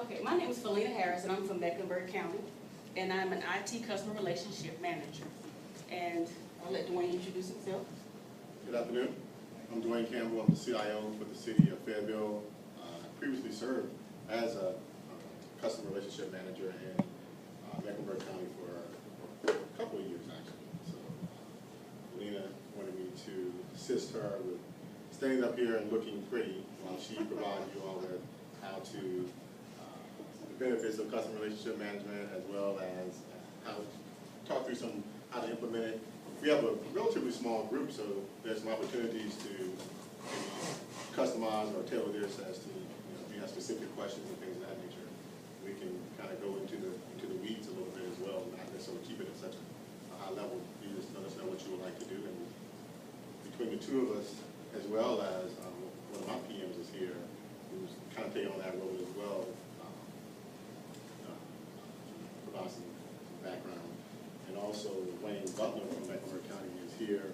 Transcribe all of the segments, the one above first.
Okay, my name is Felina Harris, and I'm from Mecklenburg County, and I'm an IT customer relationship manager. And I'll let Dwayne introduce himself. Good afternoon. I'm Dwayne Campbell. I'm the CIO for the city of Fayetteville. I previously served as a customer relationship manager in Mecklenburg County for a couple of years, actually. So Felina wanted me to assist her with standing up here and looking pretty while she provides you all with how to the benefits of customer relationship management, as well as how to talk through how to implement it. We have a relatively small group, so there's some opportunities to customize or tailor this as to, if you have specific questions and things of that nature. We can kind of go into the weeds a little bit as well, not necessarily keep it at such a high level. You just let us know what you would like to do, and between the two of us, as well as one of my PMs is here, who's kind of taking on that role as well, provide some background. And also Wayne Butler from Mecklenburg County is here,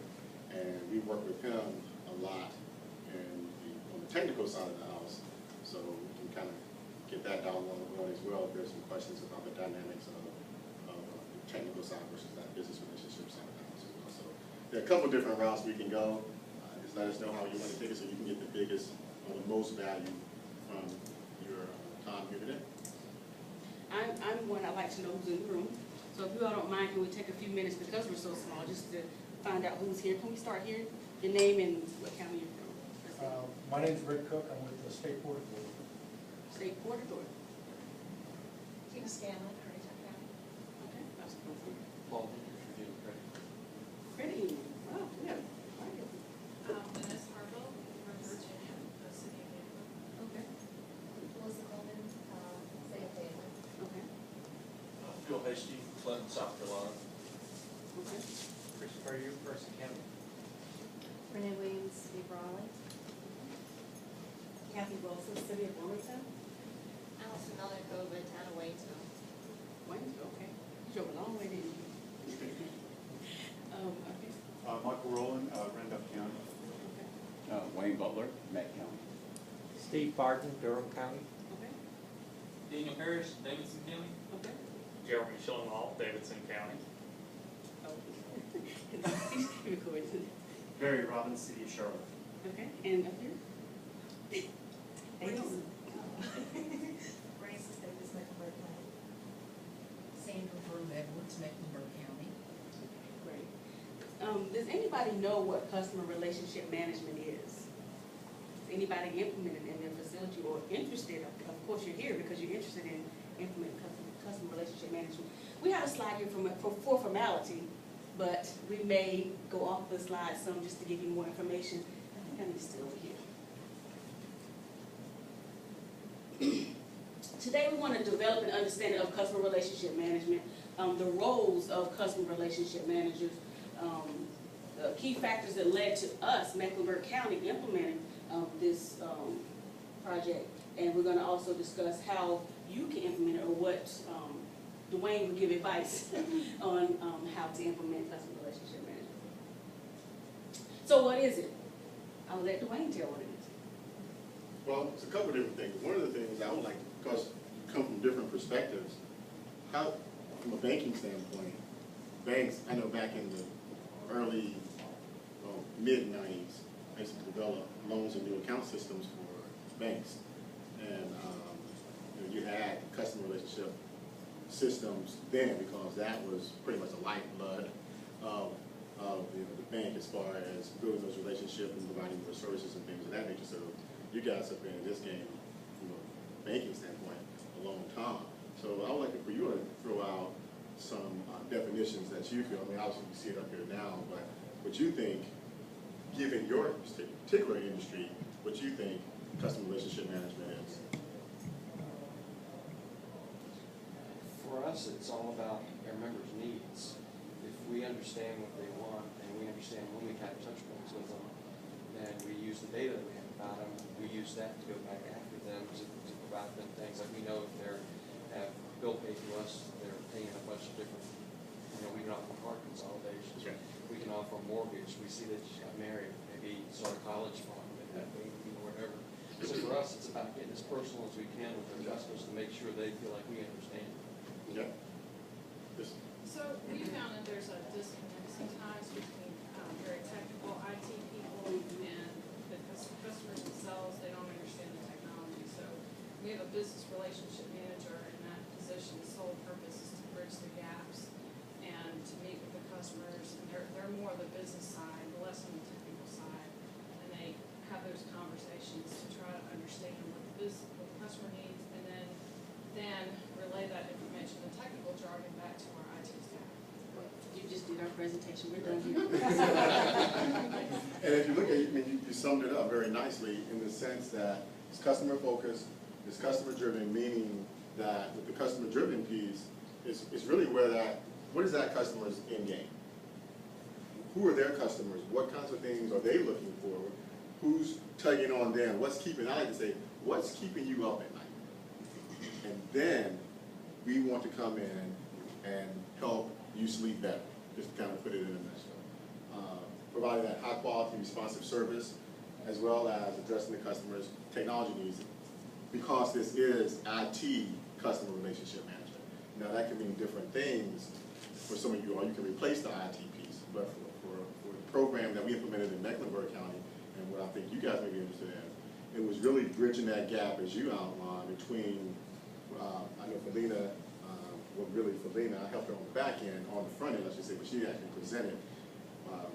and we work with him a lot on the technical side of the house, so we can kind of get that dialogue going as well if there's some questions about the dynamics of the technical side versus that business relationship side of the house as well. So there are a couple different routes we can go. Just let us know how you want to take it so you can get the biggest or the most value from your time here today. I'm one, I like to know who's in the room. So if you all don't mind, can we take a few minutes, because we're so small, just to find out who's here. Can we start here? Your name and what county you're from? My name's Rick Cook. I'm with the State Board Authority. State Board Authority. Tina Scanlon, Currituck County. Okay, that's cool. Paul, you're credit. Credit union. Wow, yeah. Dennis Harville from Virginia, the city of April. Okay. Melissa Coleman, State of Fayetteville. Okay. Phil Hasty, Clinton, South Carolina. Okay. Christopher, you're Person County. Renee Williams, City of Raleigh. Kathy Wilson, City of Wilmington. Allison Miller, Cobra, Town of Waynesville. Waynesville, okay. You drove a long way, didn't you? Okay. Michael Rowland, Randolph County. Okay. Wayne Butler, Met County. Steve Barton, Durham County. Okay. Daniel Harris, Davidson County. Okay. Jeremy Schillenwald, Davidson County. Oh. He's recording. Barry Robbins, City of Charlotte. Okay, and up here? Hey, Grace Davis, Mecklenburg County. Sandra Brew Edwards, Mecklenburg County. great. Does anybody know what customer relationship management is? Has anybody implemented in their facility or interested? Of course, you're here because you're interested in implementing customer relationship management. We have a slide here for formality, but we may go off the slide some just to give you more information. I think I need to stay over here. Today we want to develop an understanding of customer relationship management, the roles of customer relationship managers, the key factors that led to us, Mecklenburg County, implementing this project, and we're going to also discuss how you can implement it, or what Dwayne would give advice on how to implement customer relationship management. So what is it? I'll let Dwayne tell what it is. Well, it's a couple of different things. One of the things I would like, because you come from different perspectives, how, from a banking standpoint, banks, I know back in the early, mid-90s, I used to develop loans and new account systems for banks. And you had customer relationship systems then, because that was pretty much the lifeblood of the bank, as far as building those relationships and providing more services and things of that nature. So you guys have been in this game from a banking standpoint a long time. So I would like for you to throw out some definitions that you feel. I mean, obviously you see it up here now, but what you think, given your particular industry, what you think customer relationship management is. For us, it's all about our members' needs. If we understand what they want and we understand when we have touch points with them, then we use the data that we have about them. We use that to go back after them to provide them things. Like we know if they have bill paid to us, they're paying a bunch of different, we can offer card consolidations. Okay. We can offer a mortgage. We see that you got married, maybe start a college fund, whatever. So for us, it's about getting as personal as we can with our customers to make sure they feel like we understand. Okay? Just- So we found that there's a disconnect sometimes between very technical IT people and the customers themselves. They don't understand the technology. So we have a business relationship manager, and that position's sole purpose is to bridge the gaps and to meet with the customers. And they're more the business side, less on the technical side. And they have those conversations to try to understand what the customer needs, and then relay that information, the technical jargon, back to our IT staff. You just did our presentation, we're done here. And if you look at it, I mean, you summed it up very nicely in the sense that it's customer focused, it's customer driven, meaning that with the customer driven piece, it's really what is that customer's end game? Who are their customers? What kinds of things are they looking for? Who's tugging on them? I like to say, what's keeping you up at night? And then we want to come in and help you sleep better, just to kind of put it in a nutshell. Providing that high quality responsive service, as well as addressing the customer's technology needs, because this is IT customer relationship management. Now that can mean different things for some of you, or you can replace the IT piece, but for the program that we implemented in Mecklenburg County, and what I think you guys may be interested in, it was really bridging that gap, as you outlined, between, I know Felina, Felina, I helped her on the back end, on the front end, I should say, but she actually presented.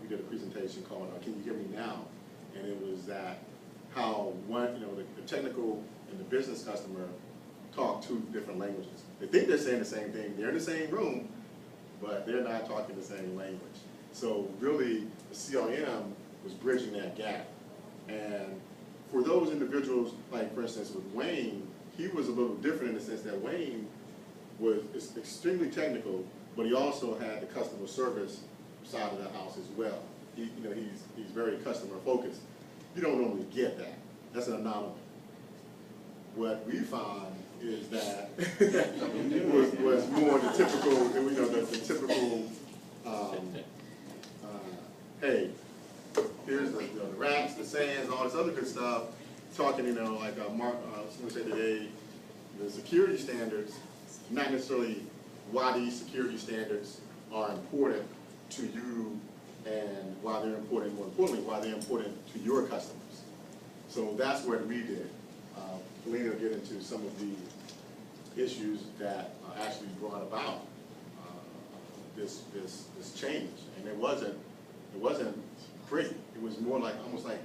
We did a presentation called Can You Hear Me Now? And it was that how the technical and the business customer talk two different languages. They think they're saying the same thing, they're in the same room, but they're not talking the same language. So really, the CRM was bridging that gap. And for those individuals, like for instance with Wayne, he was a little different in the sense that Wayne was extremely technical, but he also had the customer service side of the house as well. He's very customer focused. You don't normally get that. That's an anomaly. What we found is that was more the typical, the typical, hey, here's the racks, the sands, all this other good stuff. Talking, like Mark, someone said today, the security standards, not necessarily why these security standards are important to you and why they're important, more importantly, why they're important to your customers. So that's what we did. Felina will get into some of the issues that actually brought about this change, and it wasn't pretty. It was more like almost like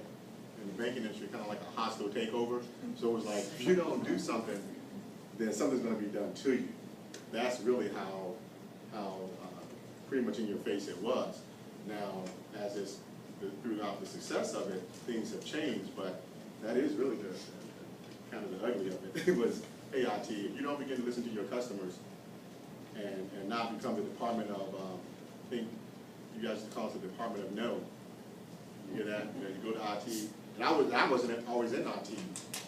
in the banking industry, kind of like a hostile takeover. So it was like if you don't do something, then something's going to be done to you. That's really how pretty much in your face it was. Now, as throughout the success of it, things have changed, but that is really the kind of the ugly of it. It was AIT. If you don't begin to listen to your customers and not become the department of, I think you guys call it the department of no. You hear that? You go to IT. And I wasn't always in IT.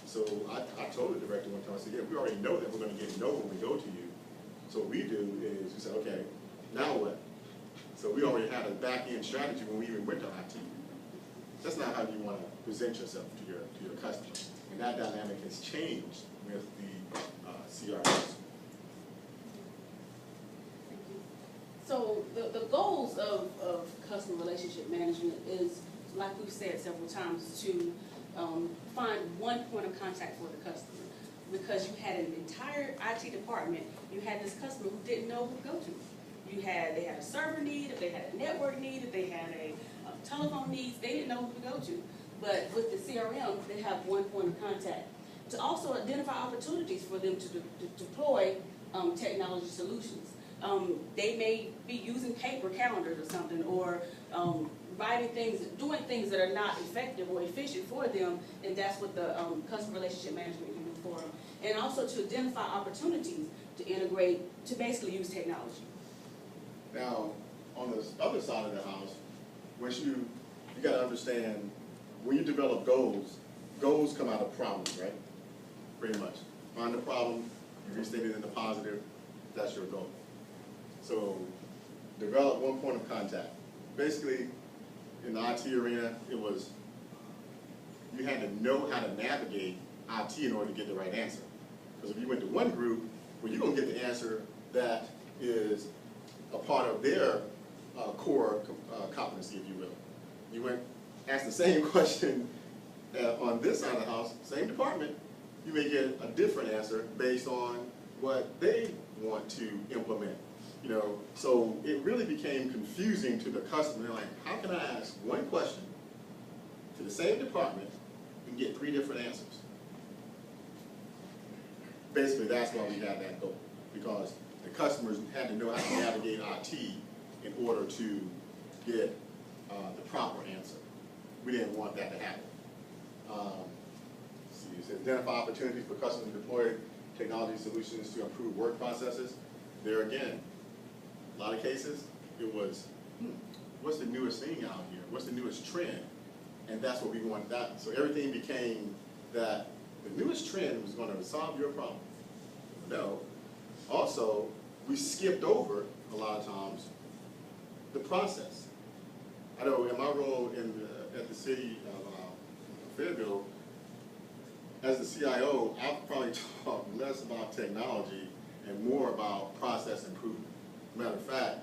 So I told the director one time, I said, yeah, we already know that we're going to get no when we go to you. So what we do is we said, okay, now what? So we already had a back-end strategy when we even went to IT. That's not how you want to present yourself to your customer. And that dynamic has changed with the CRMs. So the goals of customer relationship management is, like we've said several times, to find one point of contact for the customer. Because you had an entire IT department, you had this customer who didn't know who to go to. They had a server need, if they had a network need, if they had a telephone needs, they didn't know who to go to. But with the CRM, they have one point of contact to also identify opportunities for them to deploy technology solutions. They may be using paper calendars or something, or writing things, doing things that are not effective or efficient for them, and that's what the customer relationship management can do for them. And also to identify opportunities to integrate, to basically use technology. Now, on the other side of the house, once you got to understand, when you develop goals come out of problems, right? Pretty much. Find the problem, you restate it in the positive, that's your goal. So, develop one point of contact. Basically, in the IT arena, it was you had to know how to navigate IT in order to get the right answer. Because if you went to one group, well, you're going to get the answer that is a part of their core competency, if you will. You went, ask the same question on this side of the house, same department, you may get a different answer based on what they want to implement. You know, so it really became confusing to the customer. They're like, how can I ask one question to the same department and get 3 different answers? Basically, that's why we had that goal, because the customers had to know how to navigate IT in order to get the proper answer. We didn't want that to happen. Let's see, it says identify opportunities for customers to deploy technology solutions to improve work processes. There again, a lot of cases, it was, what's the newest thing out here? What's the newest trend? And that's what we wanted that. So everything became that the newest trend was going to solve your problem. No. Also, we skipped over, a lot of times, the process. I know in my role at the city of Fayetteville, as the CIO, I'll probably talk less about technology and more about process improvement. Matter of fact,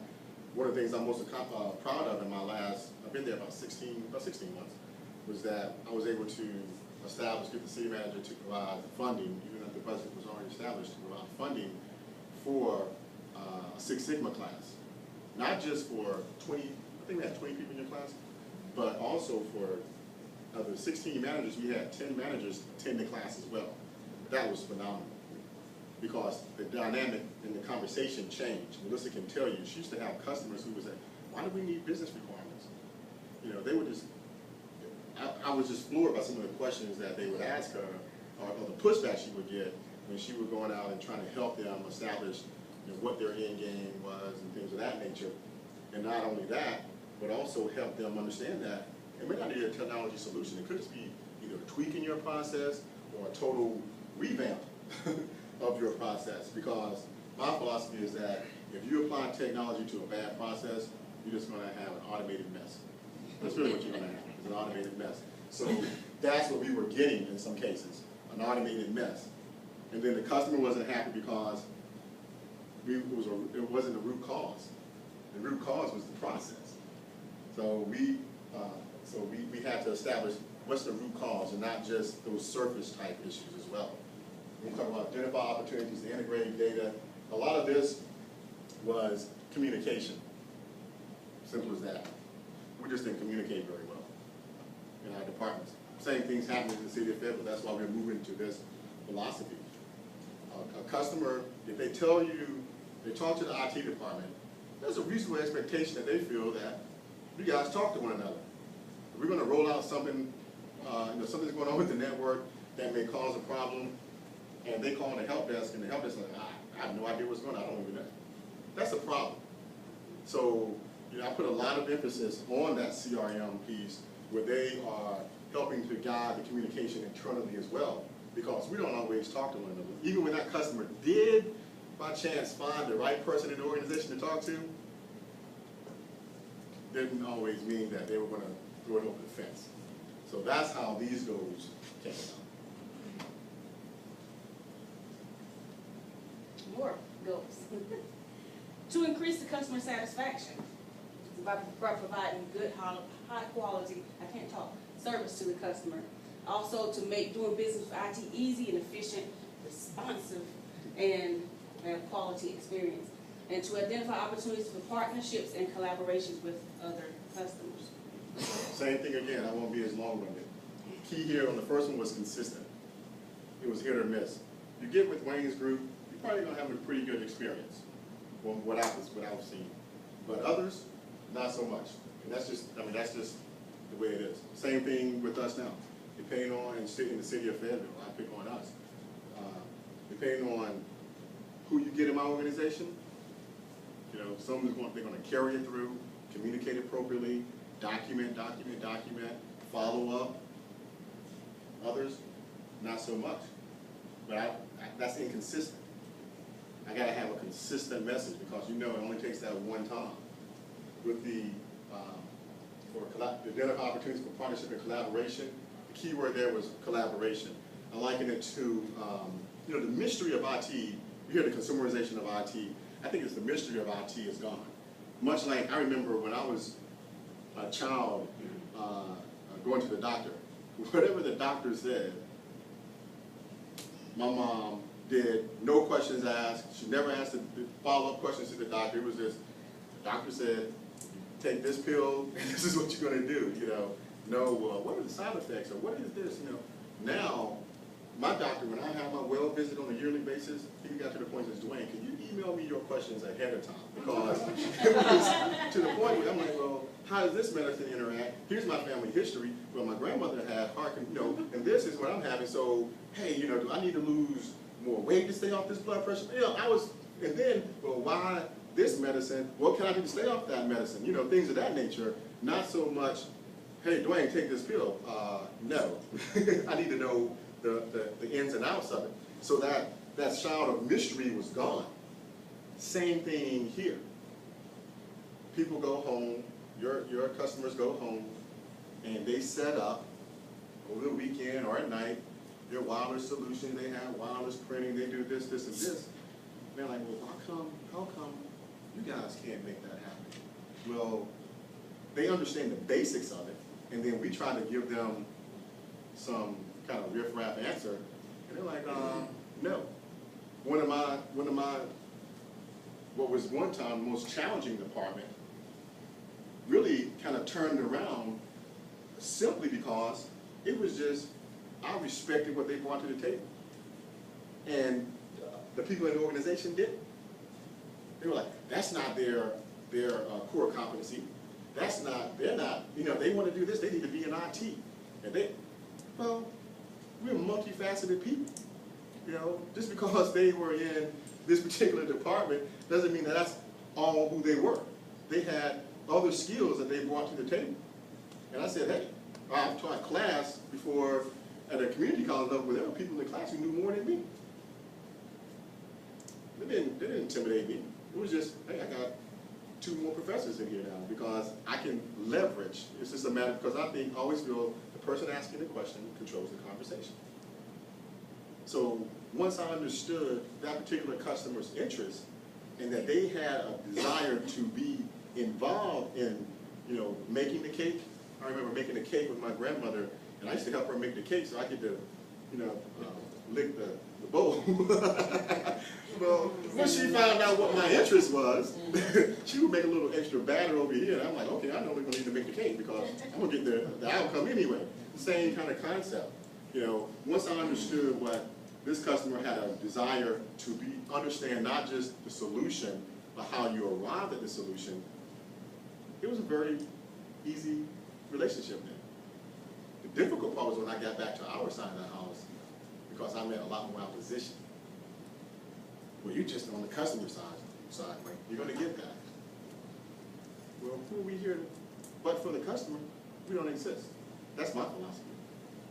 one of the things I'm most proud of in my last, I've been there about 16 months, was that I was able to get the city manager to provide the funding, even though the budget was already established, to provide funding for a Six Sigma class. Not just for 20, I think we had 20 people in your class, but also for of the 16 managers, we had 10 managers attend the class as well. That was phenomenal, because the dynamic and the conversation changed. Melissa can tell you, she used to have customers who would say, why do we need business requirements? You know, they would just, I was just floored by some of the questions that they would ask her, or the pushback she would get when she was going out and trying to help them establish, you know, what their end game was and things of that nature. And not only that, but also help them understand that it may not be a technology solution. It could just be either tweaking your process or a total revamp of your process. Because my philosophy is that if you apply technology to a bad process, you're just going to have an automated mess. That's really what you're going to have, is an automated mess. So that's what we were getting in some cases, an automated mess. And then the customer wasn't happy because it wasn't the root cause. The root cause was the process. So we had to establish what's the root cause, and not just those surface type issues as well. We talk about identify opportunities to integrate data. A lot of this was communication. Simple as that. We just didn't communicate very well in our departments. Same things happening in the city of Fayetteville. That's why we're moving to this philosophy. A customer, if they tell you, they talk to the IT department, there's a reasonable expectation that they feel that you guys talk to one another. If we're going to roll out something, something's going on with the network that may cause a problem, and they call the help desk, and the help desk is like, I have no idea what's going on, I don't even know. That's a problem. So, I put a lot of emphasis on that CRM piece, where they are helping to guide the communication internally as well, because we don't always talk to one another. Even when that customer did, by chance, find the right person in the organization to talk to, didn't always mean that they were going to throw it over the fence. So that's how these goals came out. More goals. To increase the customer satisfaction by providing good, high quality, service to the customer. Also to make doing business with IT easy and efficient, responsive, and quality experience. And to identify opportunities for partnerships and collaborations with other customers. Same thing again, I won't be as long-winded. Key here on the first one was consistent. It was hit or miss. You get with Dwayne's group, you're probably going to have a pretty good experience from what I've seen. But others, not so much. And that's just the way it is. Same thing with us now. Depending on, in the city of Fayetteville, I pick on us. Depending on who you get in my organization, someone's they're going to carry it through, communicate appropriately, document, follow up. Others, not so much. But that's inconsistent. I got to have a consistent message, because it only takes that one time. With the identify opportunities for partnership and collaboration, the key word there was collaboration. I liken it to, you know, the mystery of IT. You hear the consumerization of IT. I think it's the mystery of IT is gone. Much like I remember when I was a child going to the doctor. Whatever the doctor said, my mom did, no questions asked. She never asked the follow-up questions to the doctor. It was just, the doctor said, take this pill, this is what you're going to do, you know. No, what are the side effects, or what is this, you know. Now, my doctor, when I have my well visit on a yearly basis, he got to the point that, Dwayne, can you email me your questions ahead of time? Because it was to the point where I'm like, well, how does this medicine interact? Here's my family history. Well, my grandmother had heart, you know, and this is what I'm having. So, hey, you know, do I need to lose more weight to stay off this blood pressure? You know, and then, well, why this medicine? What can I do to stay off that medicine? You know, things of that nature. Not so much, hey, Dwayne, take this pill. No. I need to know the ins and outs of it. So that shroud of mystery was gone. Same thing here. People go home, your customers go home, and they set up over the weekend or at night their wireless solution. They have wireless printing. They do this, this, and this. And they're like, well, how come you guys can't make that happen? Well, they understand the basics of it, and then we try to give them some kind of riff-raff answer, and they're like, no. One of my, what was one time the most challenging department, really kind of turned around simply because it was just, I respected what they brought to the table. And the people in the organization didn't. They were like, that's not their core competency. That's not, they're not, you know, they want to do this, they need to be in IT. And well, we're multifaceted people. You know, just because they were in this particular department doesn't mean that that's all who they were. They had other skills that they brought to the table. And I said, hey, I've taught class before at a community college level where there were people in the class who knew more than me. They didn't intimidate me. It was just, hey, I got 2 more professors in here now because I can leverage. It's just a matter, because I always feel the person asking the question controls the conversation. So once I understood that particular customer's interest and that they had a desire to be involved in, you know, making the cake. I remember making a cake with my grandmother, and I used to help her make the cake so I could, you know, lick the bowl. Well, when she found out what my interest was, she would make a little extra batter over here, and I'm like, okay, I know we're going to need to make the cake because I'm going to get the outcome anyway. Same kind of concept. You know, once I understood what this customer had a desire to understand not just the solution, but how you arrived at the solution, it was a very easy relationship then. The difficult part was when I got back to our side of the house, because I met a lot more opposition. Well, you're just on the customer side, like, you're going to get that. Well, who are we here but for the customer? We don't exist. That's my philosophy.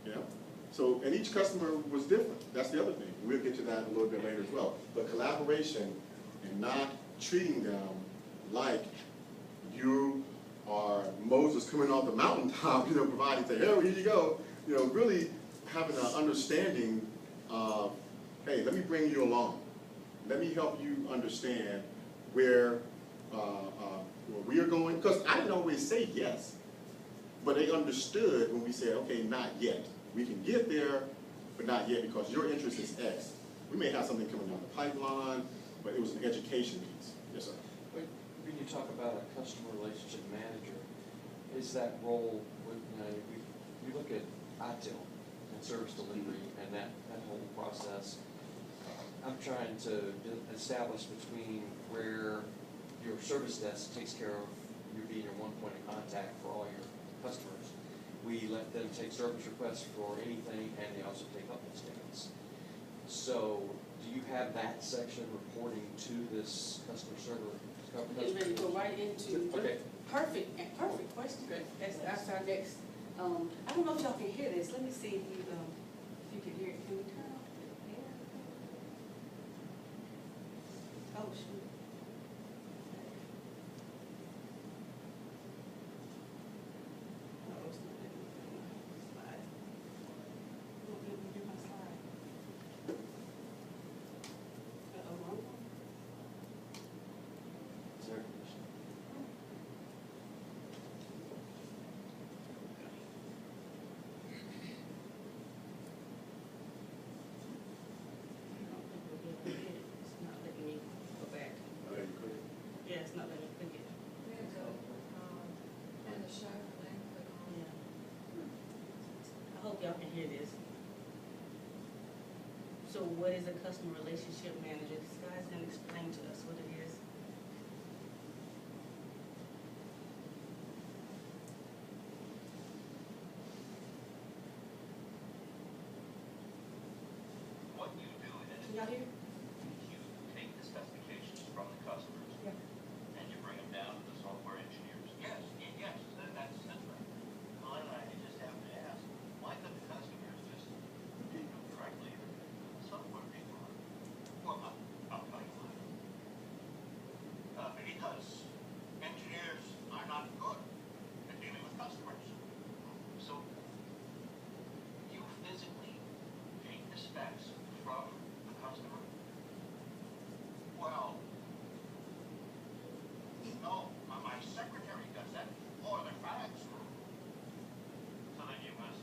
You know? So, and each customer was different. That's the other thing. We'll get to that a little bit later as well. But collaboration and not treating them like you are Moses coming off the mountaintop, you know, providing, say, hey, here you go. You know, really having an understanding of, hey, let me bring you along. Let me help you understand where we are going. Because I didn't always say yes, but they understood when we said, okay, not yet. We can get there, but not yet because your interest is X. We may have something coming down the pipeline, but it was an education piece. Yes, sir. But when you talk about a customer relationship manager, is that role, you know, we look at ITIL and service delivery and that whole process. I'm trying to establish between where your service desk takes care of you being your one point of contact for all your customers. We let them take service requests for anything, and they also take updates tickets. So, do you have that section reporting to this customer server? Getting ready to go right into Okay. Perfect question. That's our next. I don't know if y'all can hear this. Let me see if you can hear it. Can we turn off the air? Oh shoot. No, it's not letting me slide. So what is a customer relationship manager? This guy's gonna explain to us what it is. What you do is Can y'all hear? you take the specifications from the customers Yeah. and you bring them down to the software engineers. Yes, that's right. Well, I just have to ask, why couldn't the customers just take them directly to the software people? Well, I'll tell you why. Because engineers are not good at dealing with customers. So you physically take the specs from the customer? Well, no, my secretary does that, or the fax. So then you must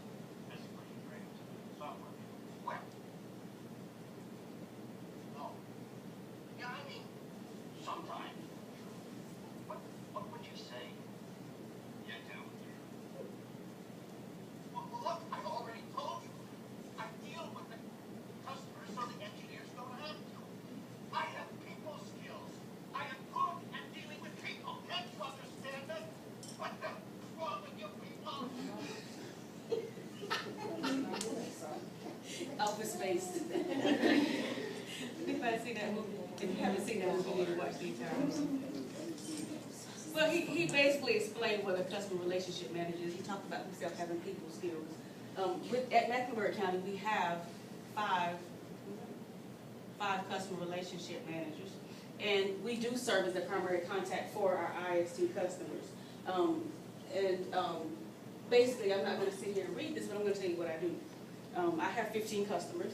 physically bring it to the software. Well, no. Yeah, I mean, sometimes. What would you say? You do. Well, look, I already told you. I deal with the customers so the engineers don't have to. I have people skills. I am good at dealing with people. Can't you understand that? What the wrong with you people? Office Space. Anybody see that movie? If you haven't seen that movie, you need to watch the entire movie. Well, he basically explained what a customer relationship manager is. He talked about himself having people skills. At Mecklenburg County, we have five customer relationship managers. And we do serve as the primary contact for our IST customers. Basically, I'm not gonna sit here and read this, but I'm gonna tell you what I do. I have 15 customers,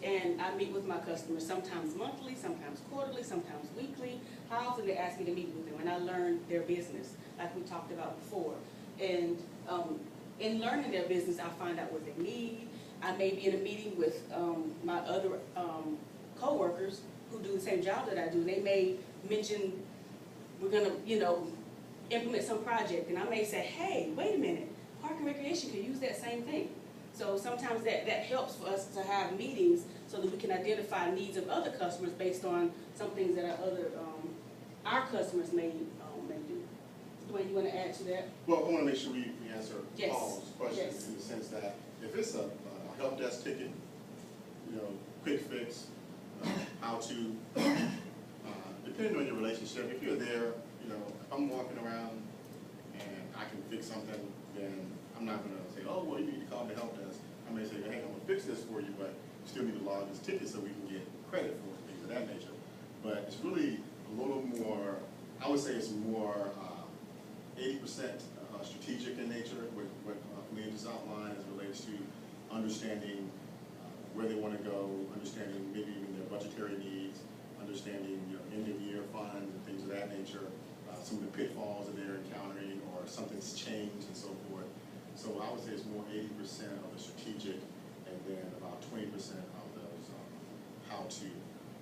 and I meet with my customers sometimes monthly, sometimes quarterly, sometimes weekly. How often they ask me to meet with them, and I learn their business, like we talked about before. And in learning their business, I find out what they need. I may be in a meeting with my other coworkers who do the same job that I do. They may mention we're gonna, implement some project, and I may say, hey, wait a minute, Park and Recreation could use that same thing. So sometimes that helps for us to have meetings so that we can identify needs of other customers based on some things that our customers may do. Dwayne, you want to add to that? Well, I want to make sure we answer Yes. Paul's question Yes. in the sense that if it's a help desk ticket, quick fix, how to, depending on your relationship, if you're there, if I'm walking around and I can fix something, then I'm not going to say, oh, well, you need to call the help desk. I may say, hey, I'm going to fix this for you, but you still need to log this ticket so we can get credit for it, things of that nature. But it's really a little more, I would say it's more 80% strategic in nature, what Felina just outlined as it relates to understanding where they want to go, understanding maybe even their budgetary needs, understanding end-of-year funds and things of that nature, some of the pitfalls that they're encountering or something's changed and so forth. So I would say it's more 80% of the strategic and then about 20% of those how-to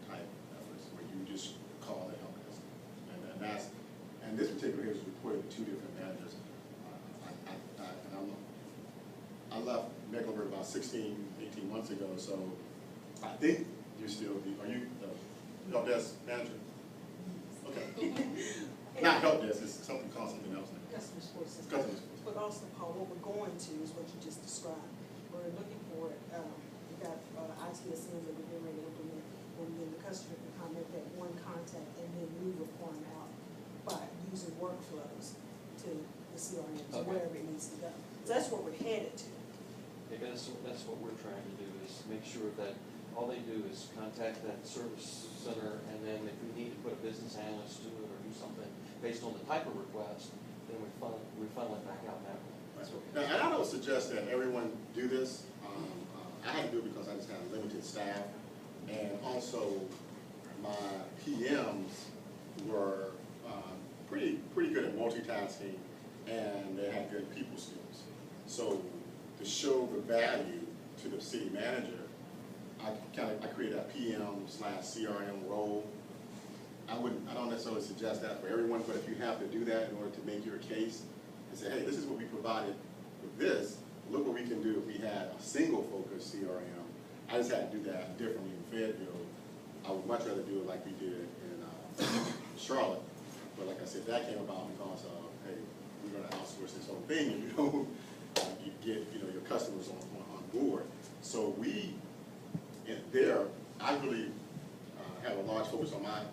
type efforts where you just call the help desk. And this particular here is reported to two different managers. I left Mecklenburg about 16, 18 months ago, so I think you're still are you the help desk manager? Okay. Not help desk, it's something called something else now. Customer support system. Customer support. But also, Paul, what we're going to is what you just described. We're looking for, we got ITSM that we're getting ready to implement, and then the customer can comment that one contact and then move a form out by using workflows to the CRMs, Okay. wherever it needs to go. So that's what we're headed to. Yeah, that's what we're trying to do, is make sure that all they do is contact that service center, and then if we need to put a business analyst to it or do something based on the type of request, then we funnel it back out that way. That's what we do. Now, and I don't suggest that everyone do this. I had to do it because I just had limited staff, and also my PMs were pretty good at multitasking, and they had good people skills. So to show the value to the city manager, I created a PM/CRM role. I don't necessarily suggest that for everyone, but if you have to do that in order to make your case and say, hey, this is what we provided with this, look what we can do if we had a single focus CRM. I just had to do that differently and Fayetteville, I would much rather do it like we did in Charlotte. But like I said, that came about because of, hey, we're gonna outsource this whole thing, and you get, your customers on board. So we, I really have a large focus on my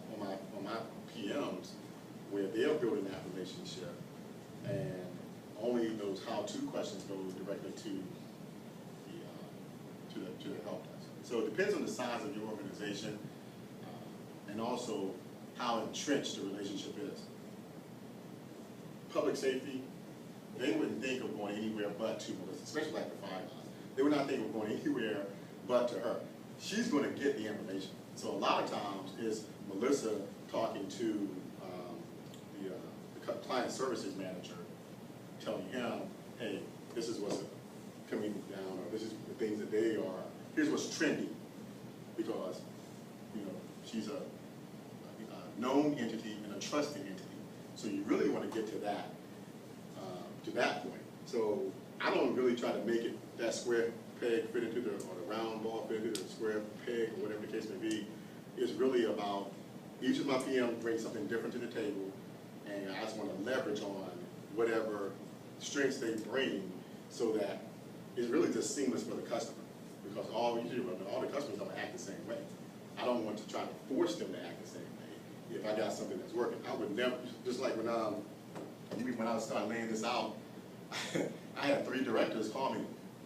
PMs, where they're building that relationship, and only those how-to questions go directly to the help desk. So it depends on the size of your organization, and also how entrenched the relationship is. Public safety, they wouldn't think of going anywhere but to Melissa, especially like the fire guys. They would not think of going anywhere but to her. She's going to get the information. So a lot of times it's Melissa talking to the client services manager, telling him, hey, this is what's coming down, or this is the things that they are, here's what's trending. Because, she's a known entity and a trusted entity. So you really want to get to that point. So I don't really try to make it that square peg fit into or the round ball fit into the square peg, or whatever the case may be. It's really about each of my PMs brings something different to the table, and I just want to leverage on whatever strengths they bring, so that it's really just seamless for the customer. Because all the customers don't act the same way. I don't want to try to force them to act the same way. If I got something that's working, I would never, just like when I started laying this out, I had 3 directors call me,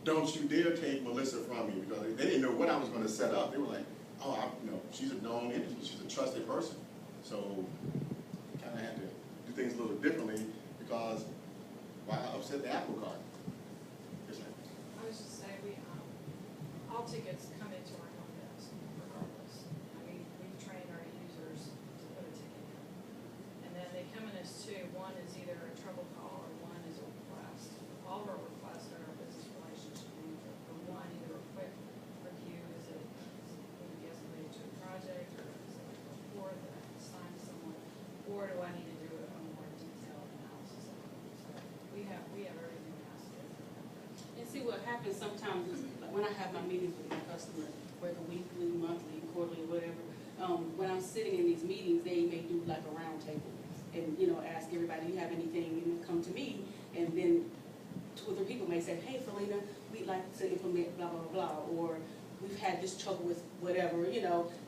don't you dare take Melissa from me, because they didn't know what I was going to set up. They were like, oh, she's a known entity, she's a trusted person. So I kind of had to do things a little differently, because why upset the apple cart? Yes, ma'am. I was just saying, all tickets come into our help desk regardless. We train our users to put a ticket in. And then they come in as 2. One is either a trouble call or one is a request. All of our requests are our business relationship manager. For one, either a quick review, is it related to a project, or is it like a report that I can assign to someone, or do I need to do a more detailed analysis of it? So we have everything asked for. And see, what happens sometimes is, like when I have my meetings with my customer, whether weekly, monthly, quarterly, whatever, when I'm sitting in these meetings, they may do like a round table and, ask everybody, do you have anything, come to me, and then 2 or 3 people may say, hey, Felina, we'd like to implement blah, blah, blah, or we've had this trouble with whatever,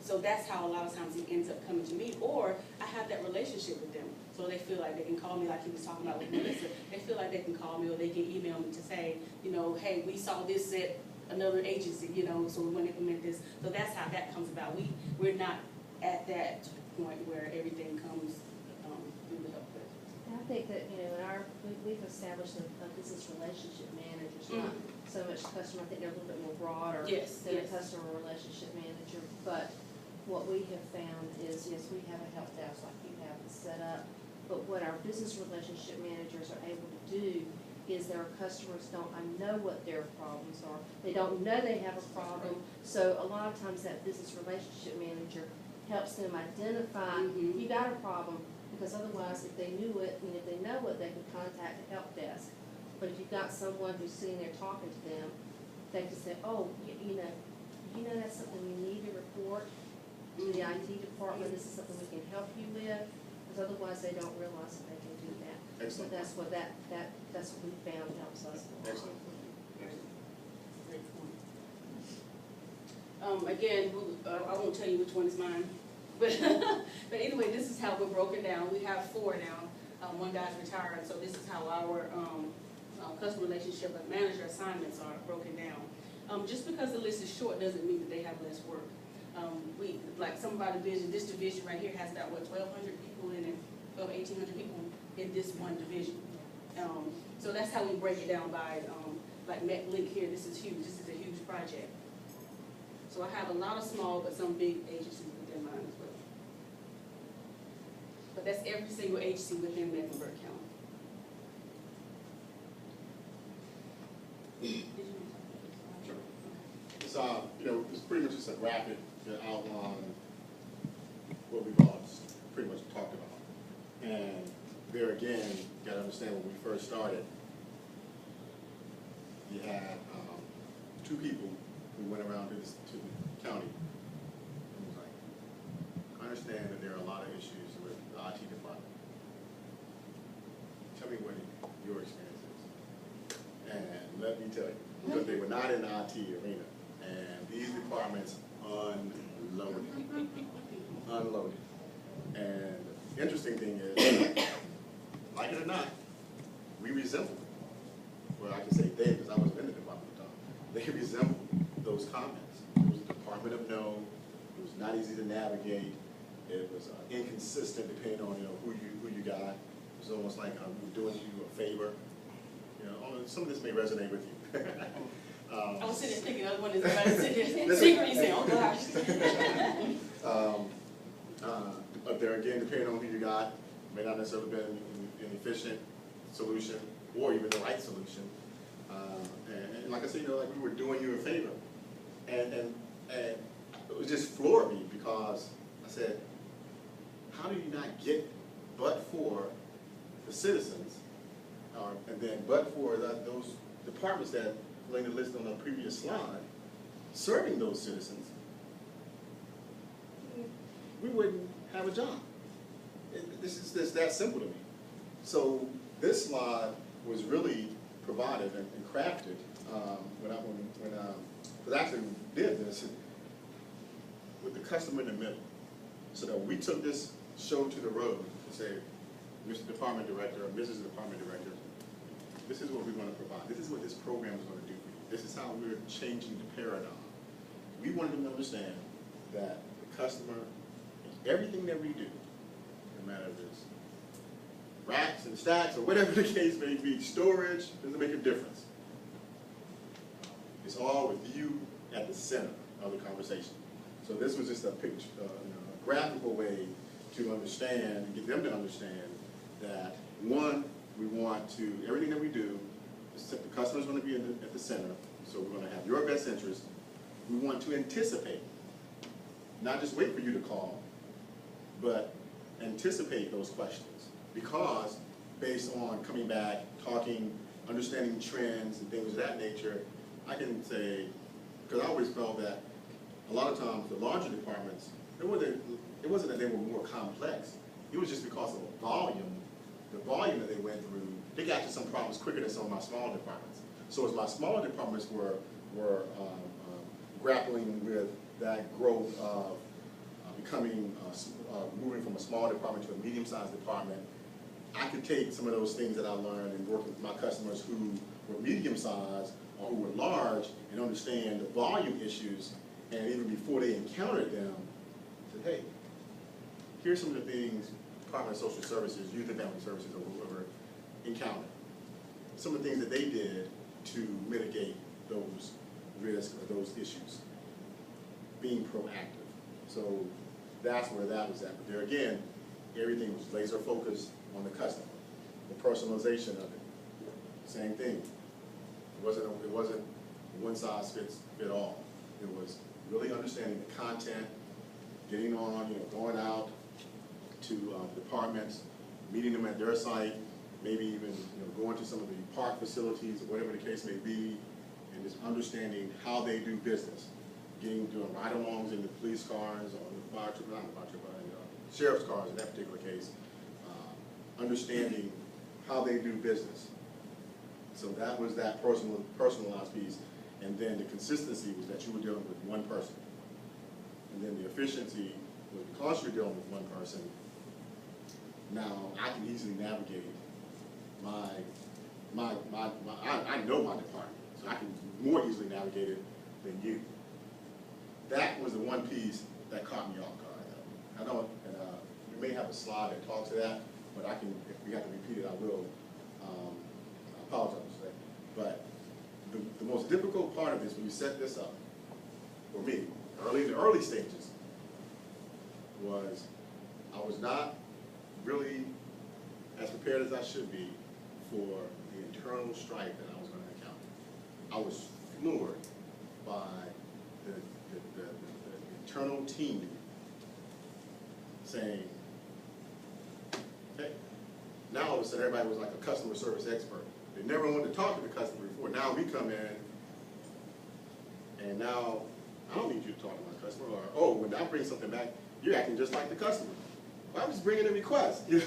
so that's how a lot of times it ends up coming to me, or I have that relationship with them. So they feel like they can call me, like he was talking about with Melissa. They feel like they can call me, or they can email me to say, hey, we saw this at another agency, so we want to implement this. So that's how that comes about. We're not at that point where everything comes through the help desk. I think that, we've established a business relationship managers, not so much customer. I think they're a little bit more broader than a customer relationship manager. But what we have found is, yes, we have a help desk like you have it set up. But what our business relationship managers are able to do is their customers don't know what their problems are. They don't know they have a problem. So a lot of times that business relationship manager helps them identify, you got a problem, because otherwise if they knew it, and if they know it, they could contact the help desk. But if you've got someone who's sitting there talking to them, they can say, oh, you know that's something you need to report to the IT department. This is something we can help you with. Because otherwise they don't realize that they can do that. Excellent. So that's what that's what we found helps us. Excellent. Great point. Again, I won't tell you which one is mine, but but anyway, this is how we're broken down. We have 4 now. 1 guy's retired, so this is how our customer relationship and manager assignments are broken down. Just because the list is short doesn't mean that they have less work. We, like some of our division, this division right here has got, 1,200 people in it, 1,800 people in this one division. So that's how we break it down by, like MetLink here, this is huge, this is a huge project. So I have a lot of small, but some big agencies within mine as well. But that's every single agency within Mecklenburg County. Sure. It's it's pretty much just a graphic that outlines what we've all pretty much talked about. And there again, you gotta understand when we first started, you had 2 people who went around to the county understand that there are a lot of issues with the IT department. Tell me what your experience is. And let me tell you, because they were not in the IT arena, and these departments unloaded. Unloaded. And the interesting thing is, like it or not, we resemble, well, I can say they, because I wasn't in the department at the time, they resemble those comments. It was a department of no, it was not easy to navigate, it was inconsistent depending on, who you got. It was almost like I'm doing you a favor. Some of this may resonate with you. I was sitting there thinking, other one is about to sit there secretly saying, oh gosh. But there again, depending on who you got, may not necessarily be an efficient solution or even the right solution. And like I said, like we were doing you a favor. And it was just floored me because I said, how do you not get but for the citizens, and then but for those departments that Felina listed on the previous slide, serving those citizens, we wouldn't have a job. This is that simple to me. So this slide was really provided and crafted when I actually did this with the customer in the middle. So that we took this show to the road and said, Mr. Department Director or Mrs. Department Director, this is what we want to provide. This is what this program is going to do for you. This is how we're changing the paradigm. We wanted them to understand that the customer, everything that we do, no matter if it's racks and stacks or whatever the case may be, storage, doesn't make a difference. It's all with you at the center of the conversation. So this was just a picture, a graphical way to understand and get them to understand that, one, we want to, everything that we do, the customer's going to be at the center, so we're going to have your best interest. We want to anticipate, not just wait for you to call, but anticipate those questions. Because based on coming back, talking, understanding trends and things of that nature, I can say, because I always felt that a lot of times the larger departments, it wasn't that they were more complex. It was just because of the volume that they went through, they got to some problems quicker than some of my smaller departments. So as my smaller departments were grappling with that growth of moving from a small department to a medium-sized department, I could take some of those things that I learned and work with my customers who were medium-sized or who were large and understand the volume issues, and even before they encountered them, said, hey, here's some of the things Department of Social Services, Youth and Family Services, or whoever encountered. Some of the things that they did to mitigate those risks or those issues. Being proactive. So that's where that was at. But there again, everything was laser focused on the customer. The personalization of it. Same thing. It wasn't one size fits all. It was really understanding the content, getting on, going out to departments, meeting them at their site, maybe even going to some of the park facilities or whatever the case may be, and just understanding how they do business. Doing ride-alongs in the police cars or the fire truck, not the fire truck, but sheriff's cars in that particular case. Understanding how they do business. So that was that personalized piece. And then the consistency was that you were dealing with one person. And then the efficiency was because you're dealing with one person, now I can easily navigate I know my department, so I can more easily navigate it than you. That was the one piece that caught me off guard. I don't, and we may have a slide that talks to that, but if we have to repeat it, I will. I apologize for that. But the most difficult part of this, when you set this up, for me, in the early stages, was I was not really as prepared as I should be for the internal strife that I was going to encounter. I was floored by the internal team saying, hey, now all of a sudden everybody was like a customer service expert. They never wanted to talk to the customer before. Now we come in, and now I don't need you to talk to my customer. Or, oh, when I bring something back, you're acting just like the customer. Well, I'm just bringing a request, you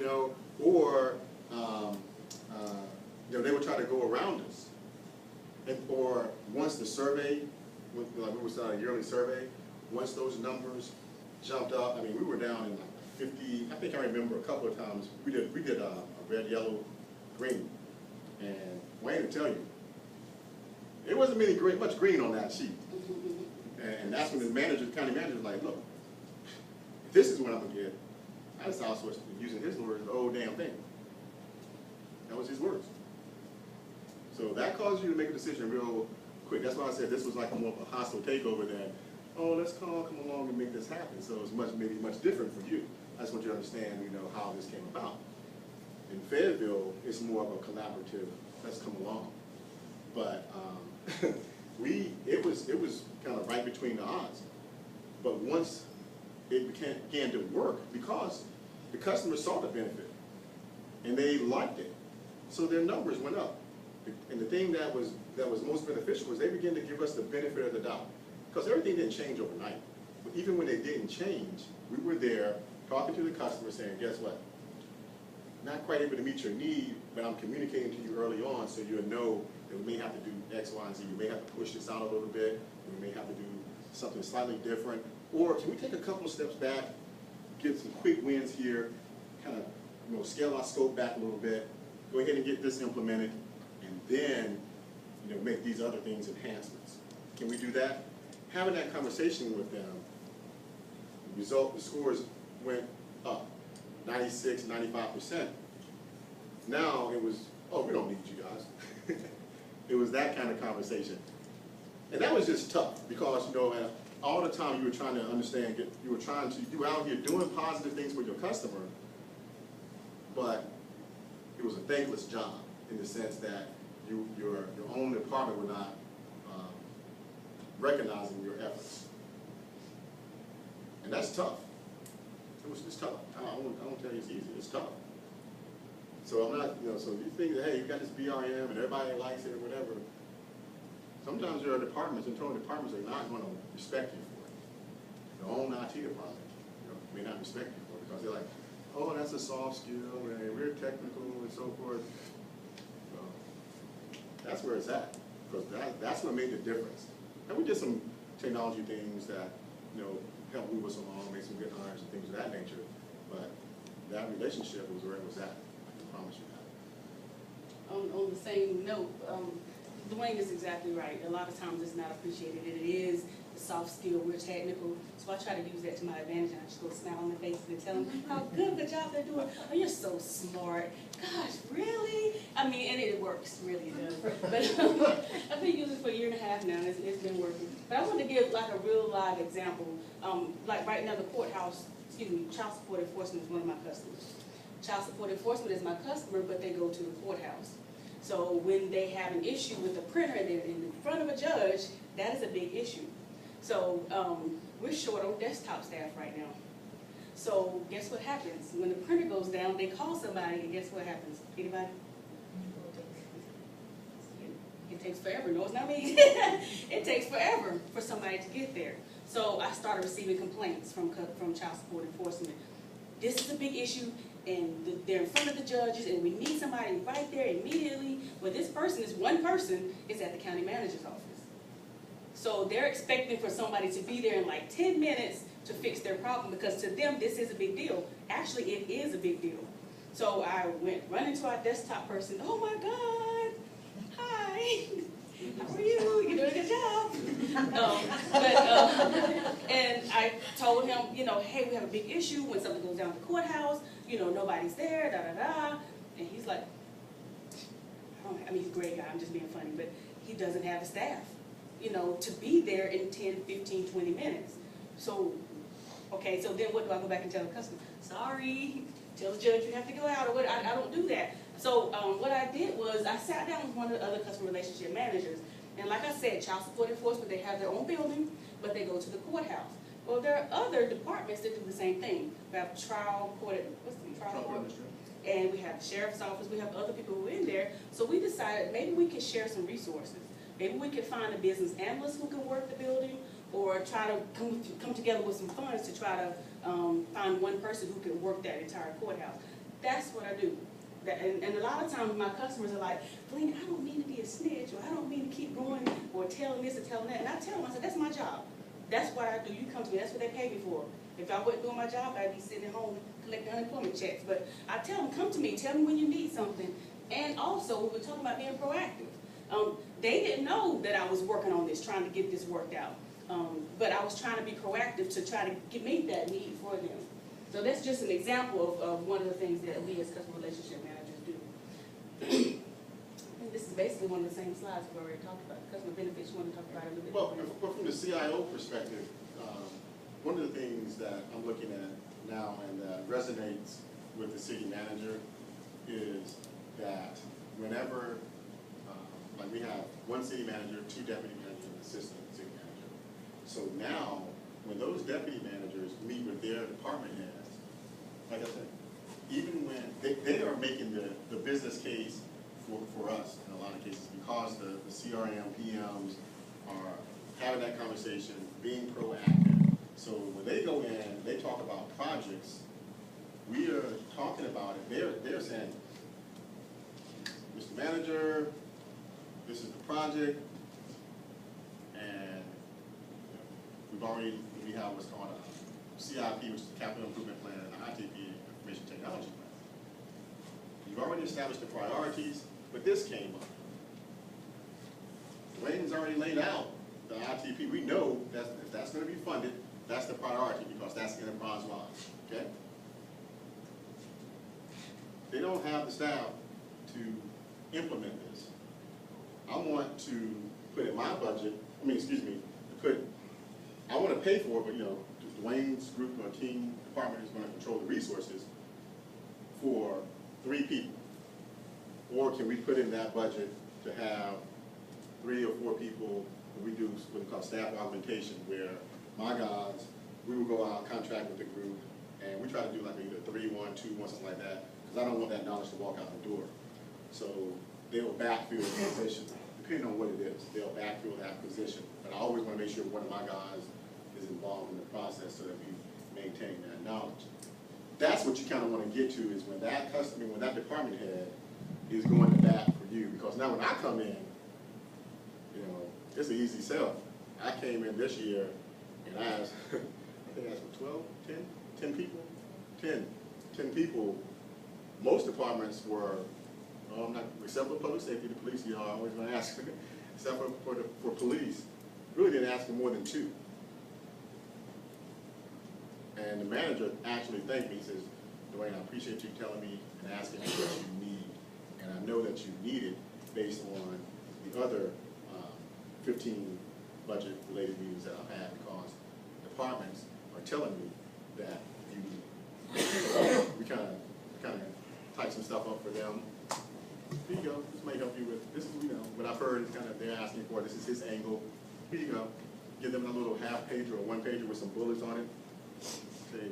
know, or, you know, they would try to go around us. And, or once the survey, like we was on a yearly survey, once those numbers jumped up, I mean, we were down in like 50, I think I remember a couple of times, we did a red, yellow, green. And Dwayne will tell you, there wasn't much green on that sheet. And that's when the county manager was like, look, if this is what I'm gonna get, I just also using his words, the whole damn thing. That was his words. So that caused you to make a decision real quick. That's why I said this was like more of a hostile takeover than, oh, let's come along and make this happen. So it's maybe much different for you. I just want you to understand, you know, how this came about. In Fayetteville, it's more of a collaborative, let's come along. But it was kind of right between the odds. But once it began to work, because the customers saw the benefit and they liked it, so their numbers went up. And the thing that was most beneficial was they began to give us the benefit of the doubt, because everything didn't change overnight. But even when they didn't change, we were there talking to the customer saying, guess what? Not quite able to meet your need, but I'm communicating to you early on so you'll know that we may have to do X, Y, and Z. We may have to push this out a little bit. We may have to do something slightly different. Or can we take a couple of steps back, get some quick wins here, kind of, you know, scale our scope back a little bit, go ahead and get this implemented, and then, you know, make these other things enhancements. Can we do that? Having that conversation with them, the scores went up, 96, 95%. Now it was, oh, we don't need you guys. It was that kind of conversation. And that was just tough because, you know, all the time you were trying to understand, you were out here doing positive things for your customer, but it was a thankless job in the sense that your own department were not recognizing your efforts. And that's tough. It's tough. I won't tell you it's easy. It's tough. So I'm not, you know, so you think that, hey, you got this BRM and everybody likes it or whatever. Sometimes there are departments, internal departments that are not going to respect you for it. Your own IT department, you know, may not respect you for it because they're like, oh, that's a soft skill and we're technical and so forth. So that's where it's at, because that's what made the difference. And we did some technology things that, you know, helped move us along, make some good hires and things of that nature. But that relationship was where it was at. I can promise you that. On the same note, Dwayne is exactly right. A lot of times it's not appreciated. It is a soft skill. We're technical. So I try to use that to my advantage. And I just go smile on their faces and tell them how good of a job they're doing. Oh, you're so smart. Gosh, really? I mean, and it works. Really does. But I've been using it for a year and a half now. And it's been working. But I want to give like a real live example. Like right now, the courthouse, child support enforcement is one of my customers. Child support enforcement is my customer, but they go to the courthouse. So when they have an issue with a printer and they're in front of a judge, that is a big issue. So we're short on desktop staff right now. So guess what happens? When the printer goes down, they call somebody, and guess what happens? Anybody? It takes forever. No, it's not me. It takes forever for somebody to get there. So I started receiving complaints from child support enforcement. This is a big issue, and they're in front of the judges, and we need somebody right there immediately. Well, this person is one person is at the county manager's office. So they're expecting for somebody to be there in like 10 minutes to fix their problem, because to them, this is a big deal. Actually, it is a big deal. So I went running to our desktop person. Oh my God, hi, how are you? You're doing a good job. And I told him, you know, hey, we have a big issue when something goes down at the courthouse. You know, nobody's there, da da da. And he's like, I mean, he's a great guy. I'm just being funny, but he doesn't have the staff, you know, to be there in 10, 15, 20 minutes. So, okay, so then what do I go back and tell the customer? Sorry, tell the judge you have to go out, or what? I don't do that. So what I did was I sat down with one of the other customer relationship managers, and like I said, child support enforcement, they have their own building, but they go to the courthouse. Well, there are other departments that do the same thing. We have trial court, and we have the sheriff's office. We have other people who are in there. So we decided maybe we could share some resources. Maybe we could find a business analyst who can work the building, or try to come together with some funds to try to find one person who can work that entire courthouse. That's what I do. And a lot of times my customers are like, Felina, I don't mean to be a snitch, or I don't mean to keep going or telling this or telling that. And I tell them, I said, that's my job. That's what I do. You come to me. That's what they pay me for. If I wasn't doing my job, I'd be sitting at home collecting unemployment checks. But I tell them, come to me. Tell me when you need something. And also, we were talking about being proactive. They didn't know that I was working on this, trying to get this worked out. But I was trying to be proactive to try to meet that need for them. So that's just an example of one of the things that we as customer relationship managers do. And this is basically one of the same slides we already talked about. Customer benefits, you want to talk about it a little bit Well, more? from the CIO perspective, one of the things that I'm looking at now and that resonates with the city manager is that whenever, like we have one city manager, two deputy managers, and an assistant city manager. So now, when those deputy managers meet with their department heads, like I said, even when they are making the business case for us in a lot of cases, because the CRM, PMs are having that conversation, being proactive. So when they go in, they talk about projects, we are talking about it, they're saying, Mr. Manager, this is the project, and we have what's called a CIP, which is the Capital Improvement Plan, and an ITP, Information Technology Plan. You've already established the priorities, but this came up. Dwayne's already laid out the ITP. We know that if that's going to be funded, that's the priority because that's enterprise-wide, okay? They don't have the staff to implement this. I want to put in my budget, I want to pay for it, but Dwayne's group or team department is going to control the resources for 3 people. Or can we put in that budget to have 3 or 4 people, we do what we call staff augmentation, where my guys, we will go out, contract with the group, and we try to do like either 3, 1, 2, 1, something like that, because I don't want that knowledge to walk out the door. So they'll backfill the position, depending on what it is. They'll backfill that position. But I always want to make sure one of my guys is involved in the process so that we maintain that knowledge. That's what you kind of want to get to is when that when that department head is going to bat for you. Because now when I come in, it's an easy sell. I came in this year and I asked, I think I asked for 12, 10 people? 10 people. Most departments were, except for public safety, the police, I always going to ask, except for police, really didn't ask for more than 2. And the manager actually thanked me. He says, Dwayne, I appreciate you telling me and asking me what you need. And I know that you need it based on the other 15 budget-related meetings that I've had because departments are telling me that you need it. We kind of type some stuff up for them. Here you go. This may help you with, this is, what I've heard is kind of they're asking for, this is his angle. Here you go. Give them a little half-pager or one-pager with some bullets on it. Say,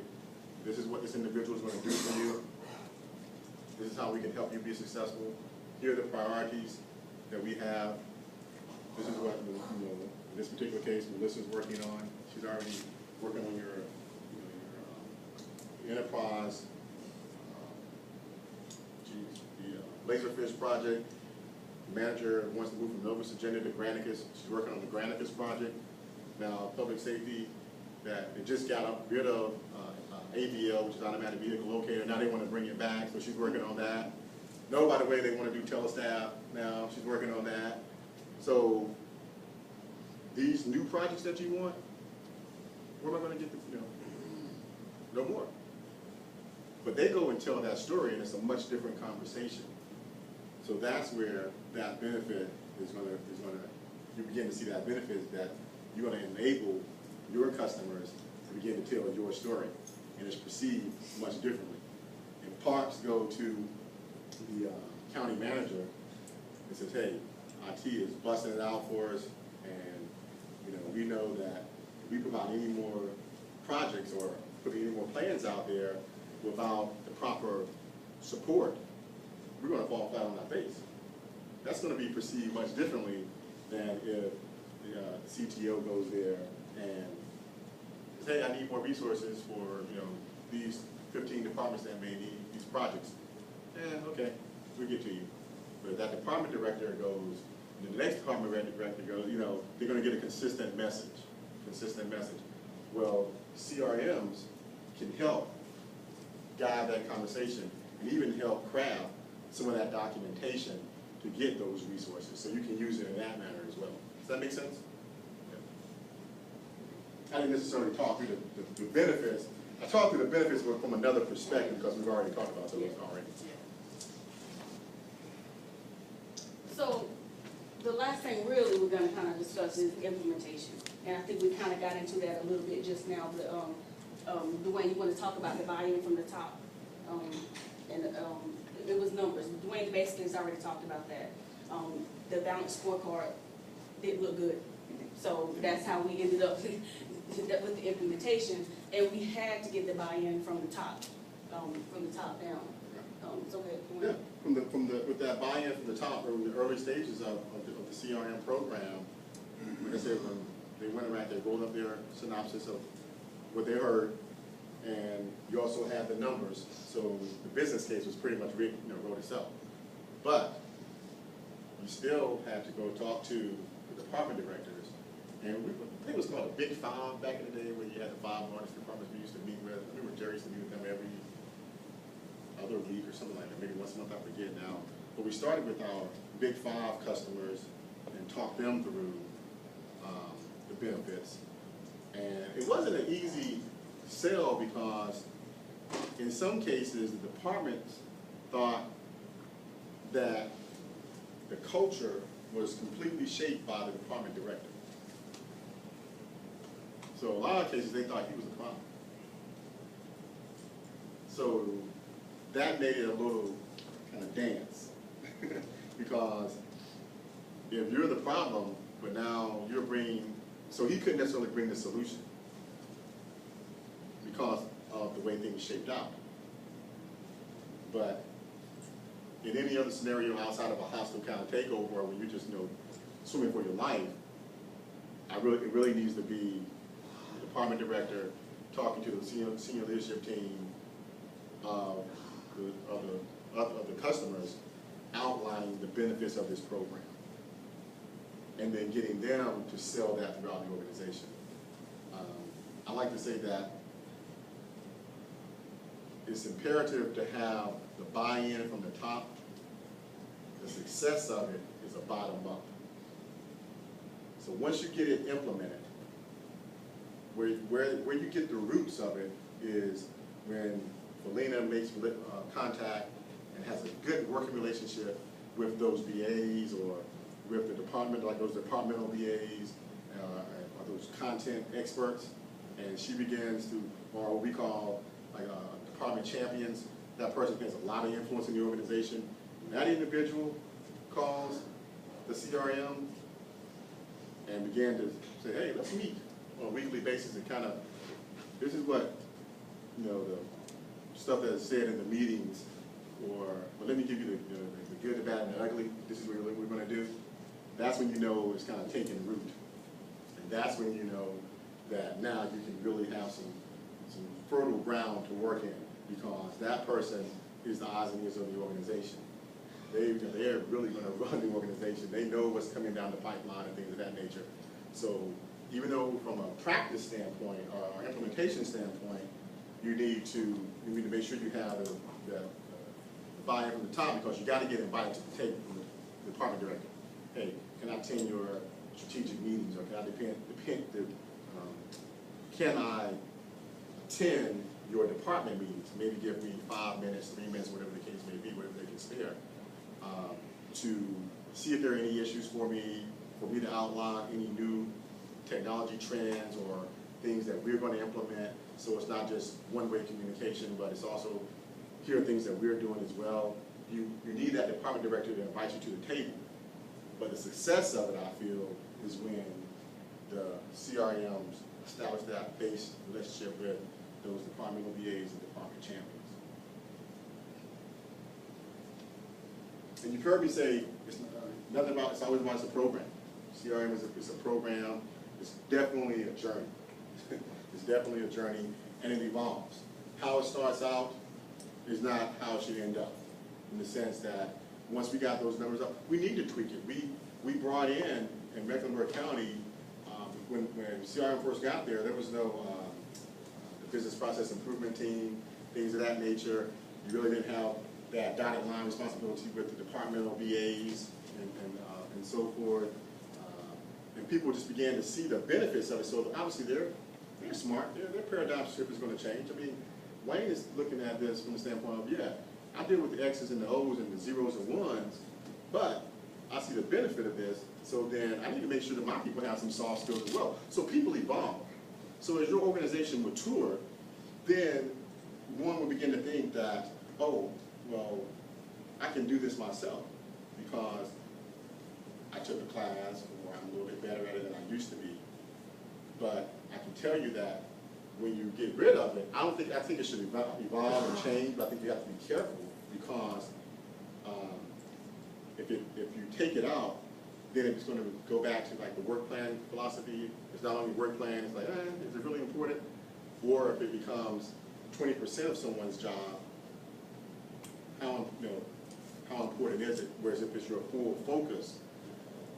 this is what this individual is going to do for you. This is how we can help you be successful. Here are the priorities that we have. This is what, in this particular case, Melissa's working on. She's already working on your enterprise, the Laserfish project. The manager wants to move from Novus Agenda to Granicus. She's working on the Granicus project. Now, public safety, that they just got rid of AVL, which is automatic vehicle locator. Now they want to bring it back, so she's working on that. No, by the way, they want to do telestaff now. She's working on that. So these new projects that you want, where am I going to get the, no more. But they go and tell that story, and it's a much different conversation. So that's where that benefit is going to, you begin to see that benefit that you're going to enable your customers to begin to tell your story, and it's perceived much differently. And parks go to the county manager and says, hey, IT is busting it out for us, and we know that if we provide any more projects or put any more plans out there without the proper support, we're going to fall flat on our face. That's going to be perceived much differently than if the CTO goes there and say, I need more resources for, you know, these 15 departments that may need these projects. Okay, we'll get to you. But if that department director goes, and the next department director goes, you know, they're gonna get a consistent message. Well, CRMs can help guide that conversation and even help craft some of that documentation to get those resources, so you can use it in that manner as well. Does that make sense? I didn't necessarily talk through the benefits. I talked through the benefits from another perspective because we've already talked about those already. So, the last thing really we're gonna kind of discuss is implementation. And I think we kind of got into that a little bit just now, but, Dwayne, you want to talk about the buy-in from the top? It was numbers. Dwayne basically has already talked about that. The balanced scorecard didn't look good. So that's how we ended up with the implementation. And we had to get the buy-in from the top down. So Yeah, with that buy-in from the top, in the early stages of the CRM program, like I said, when they went around, they rolled up their synopsis of what they heard, and you also had the numbers, so the business case was pretty much wrote itself. But you still had to go talk to the department directors, and I think it was called a Big Five back in the day, where you had the 5 largest departments we used to meet with. I remember Jerry used to meet with them every other week or something like that, maybe once a month, I forget now. But we started with our Big 5 customers and talked them through the benefits. And it wasn't an easy sell because in some cases the departments thought that the culture was completely shaped by the department director. So a lot of cases they thought he was the problem. So that made it a little kind of dance because if you're the problem, but now you're bringing, so he couldn't necessarily bring the solution because of the way things shaped out. But in any other scenario outside of a hostile kind of takeover where you're just, swimming for your life, it really needs to be the department director talking to the senior leadership team of the customers, outlining the benefits of this program, and then getting them to sell that throughout the organization. I like to say that it's imperative to have the buy-in from the top. The success of it is a bottom-up. So once you get it implemented, where you get the roots of it is when Felina makes contact and has a good working relationship with those BAs or with the department, like those departmental BAs or those content experts, and she begins to, or what we call like department champions. That person has a lot of influence in the organization. When that individual calls the CRM and began to say, hey, let's meet on a weekly basis and kind of, this is what, the stuff that is said in the meetings, but let me give you the good, the bad, and the ugly. This is what we're going to do. That's when you know it's kind of taking root. And that's when you know that now you can really have some fertile ground to work in, because that person is the eyes and ears of the organization. They're really going to run the organization. They know what's coming down the pipeline and things of that nature. So even though from a practice standpoint or implementation standpoint, you need to make sure you have the buy-in from the top, because you got to get invited to the table from the department director. Hey, can I attend your strategic meetings, or can I attend your department meetings? Maybe give me 5 minutes, 3 minutes, whatever the case may be, whatever they can spare, to see if there are any issues for me to outline any new technology trends or things that we're going to implement. So it's not just one-way communication, but it's also, here are things that we're doing as well. You need that department director to invite you to the table. But the success of it, I feel, is when the CRMs establish that base relationship with those departmental BAs and department champions. And you've heard me say, it's always about it's a program. CRM is a program. it's definitely a journey. It's definitely a journey, and it evolves. How it starts out is not how it should end up, in the sense that once we got those numbers up, we need to tweak it. We brought in Mecklenburg County, when CRM first got there was no business process improvement team, things of that nature. You really didn't have that dotted line responsibility with the departmental VAs and so forth. And people just began to see the benefits of it. So obviously they're smart. Their paradigm shift is going to change. I mean, Dwayne is looking at this from the standpoint of, yeah, I deal with the X's and the O's and the zeros and ones, but I see the benefit of this. So then I need to make sure that my people have some soft skills as well. So people evolve. So as your organization mature, then one will begin to think that, oh, well, I can do this myself because I took a class, or I'm a little bit better at it than I used to be. But I can tell you that when you get rid of it, I think it should evolve and change, but I think you have to be careful because if you take it out, then it's going to go back to like the work plan philosophy. It's not only work plan, it's like, is it really important? Or if it becomes 20% of someone's job, how important is it? Whereas if it's your full focus,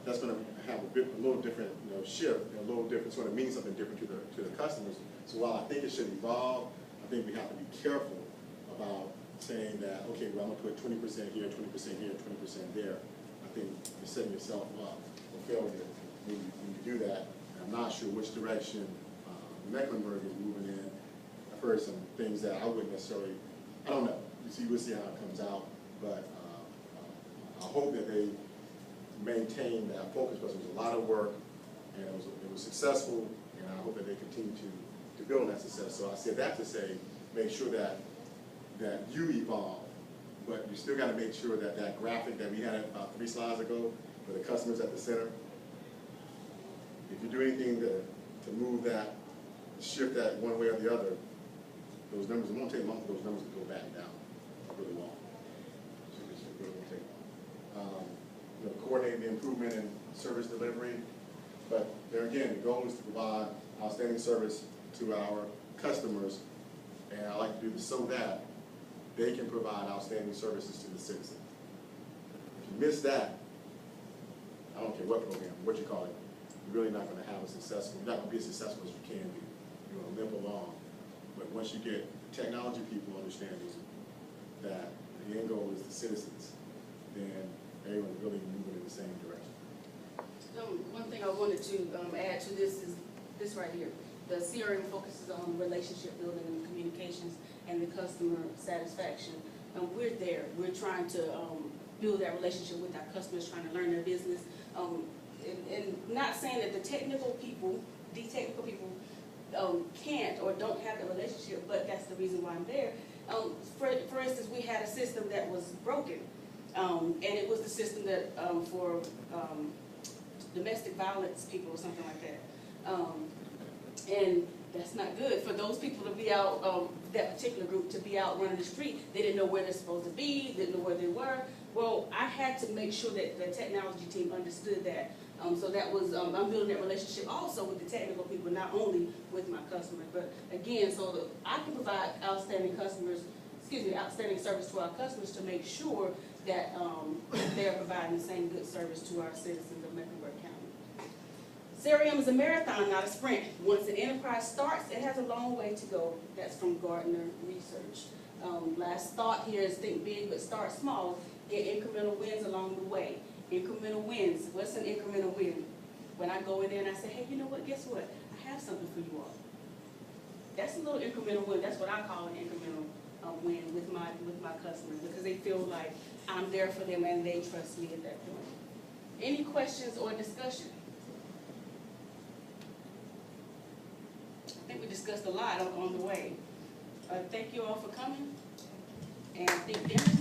that's going to have a little different shift, a little different, sort of mean something different to the customers. So while I think it should evolve, I think we have to be careful about saying that, okay, well, I'm going to put 20% here, 20% here, 20% there. I think you're setting yourself up for failure when you do that. I'm not sure which direction Mecklenburg is moving in. I've heard some things that I wouldn't necessarily, I don't know. We'll see how it comes out, but I hope that they maintain that focus because it was a lot of work and it was successful, and I hope that they continue to build on that success. So I said that to say, make sure that you evolve, but you still got to make sure that that graphic that we had about 3 slides ago, for the customers at the center, if you do anything to move that, shift that one way or the other, those numbers, it won't take long for those numbers to go back down. It really won't. It really won't take long. Coordinating the improvement in service delivery, but there again, the goal is to provide outstanding service to our customers, and I like to do this so that they can provide outstanding services to the citizen. If you miss that, I don't care what program, what you call it, you're really not going to have a successful, you're not going to be as successful as you can be. You're going to limp along. But once you get technology people understanding that the end goal is the citizens, then everyone's really moving in the same direction. One thing I wanted to add to this is this right here. The CRM focuses on relationship building and communications and the customer satisfaction. We're there. We're trying to build that relationship with our customers, trying to learn their business. And not saying that the technical people can't or don't have the relationship, but that's the reason why I'm there. For instance, we had a system that was broken, and it was the system that for domestic violence people or something like that. And that's not good for those people to be out, that particular group to be out running the street. They didn't know where they're supposed to be, didn't know where they were. Well, I had to make sure that the technology team understood that. So that was, I'm building that relationship also with the technical people, not only with my customers, but again, so that I can provide outstanding service to our customers to make sure that they're providing the same good service to our citizens of Mecklenburg County. CRM is a marathon, not a sprint. Once an enterprise starts, it has a long way to go. That's from Gartner Research. Last thought here is think big but start small. Get incremental wins along the way. Incremental wins. What's an incremental win? When I go in there and I say, hey, you know what, guess what? I have something for you all. That's a little incremental win. That's what I call an incremental win with my customers, because they feel like I'm there for them and they trust me at that point. Any questions or discussion? I think we discussed a lot on the way. Thank you all for coming. And I think dinner